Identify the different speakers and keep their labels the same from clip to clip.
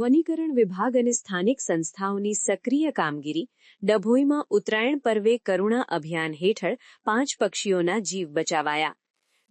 Speaker 1: વનીકરણ વિભાગ અને સ્થાનિક સંસ્થાઓની સક્રિય કામગીરી ડભોઈમાં ઉત્તરાયણ પર્વે કરુણા અભિયાન હેઠળ 5 પક્ષીઓના જીવ બચાવાયા.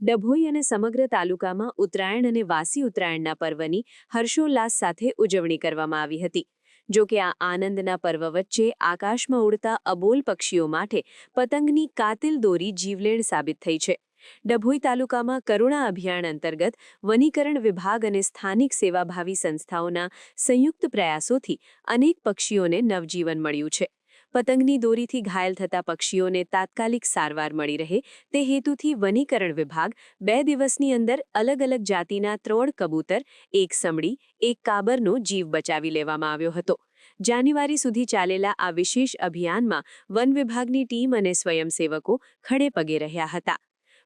Speaker 1: ડભોઈ અને સમગ્ર તાલુકામાં ઉત્તરાયણ અને વાસી ઉત્તરાયણના પર્વની હર્ષોલ્લાસ સાથે ઉજવણી કરવામાં આવી હતી. જો કે આ આનંદના પર્વ વચ્ચે આકાશમાં ઉડતા અબોલ પક્ષીઓ માટે પતંગની કાતિલ દોરી જીવલેણ સાબિત થઈ છે. ડભોઈ તાલુકામાં કરુણા અભિયાન અંતર્ગત વનીકરણ વિભાગ અને સ્થાનિક સેવાભાવી સંસ્થાઓના સંયુક્ત પ્રયાસોથી અનેક પક્ષીઓને નવજીવન મળ્યું છે. પતંગની દોરીથી ઘાયલ થતા પક્ષીઓને તાત્કાલિક સારવાર મળી રહે તે હેતુથી વનીકરણ વિભાગ 2 દિવસની અંદર અલગ અલગ જાતિના 3 કબૂતર, 1 સમડી, 1 કાબરનો જીવ બચાવી લેવામાં આવ્યો હતો. જાન્યુઆરી સુધી ચાલેલા આ વિશેષ અભિયાનમાં વન વિભાગની ટીમ અને સ્વયંસેવકો ખડે પગે રહ્યા હતા.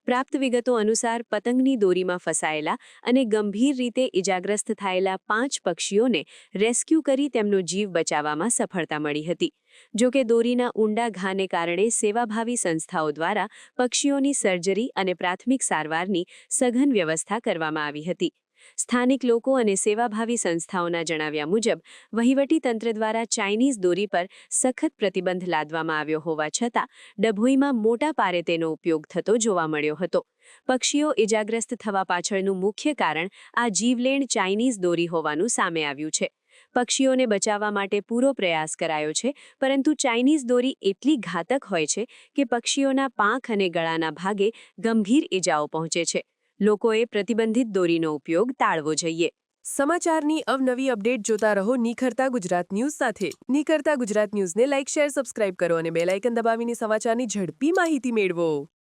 Speaker 1: પ્રાપ્ત વિગતો અનુસાર પતંગની દોરીમાં ફસાયેલા અને ગંભીર રીતે ઇજાગ્રસ્ત થયેલા 5 પક્ષીઓને રેસ્ક્યુ કરી તેમનો જીવ બચાવવામાં સફળતા મળી હતી. જો કે દોરીના ઊંડા ઘાને કારણે સેવાભાવી સંસ્થાઓ દ્વારા પક્ષીઓની સર્જરી અને પ્રાથમિક સારવારની સઘન વ્યવસ્થા કરવામાં આવી હતી. સ્થાનિક લોકો અને સેવાભાવી સંસ્થાઓના જણાવ્યા મુજબ વહીવટીતંત્ર દ્વારા ચાઇનીઝ દોરી પર સખત પ્રતિબંધ લાદવામાં આવ્યો હોવા છતાં ડભોઈમાં મોટા પાયે તેનો ઉપયોગ થતો જોવા મળ્યો હતો. પક્ષીઓ ઇજાગ્રસ્ત થવા પાછળનું મુખ્ય કારણ આ જીવલેણ ચાઇનીઝ દોરી હોવાનું સામે આવ્યું છે. પક્ષીઓને બચાવવા માટે પૂરો પ્રયાસ કરાયો છે, પરંતુ ચાઇનીઝ દોરી એટલી ઘાતક હોય છે કે પક્ષીઓના પાંખ અને ગળાના ભાગે ગંભીર ઇજાઓ પહોંચે છે. લોકોએ પ્રતિબંધિત દોરીનો ઉપયોગ ટાળવો જોઈએ.
Speaker 2: સમાચારની અવનવી અપડેટ જોતા રહો નિખરતા ગુજરાત ન્યૂઝ સાથે. નિખરતા ગુજરાત ન્યૂઝને લાઇક, શેર, સબસ્ક્રાઇબ કરો અને બેલ આઇકન દબાવીને સમાચારની ઝડપી માહિતી મેળવો.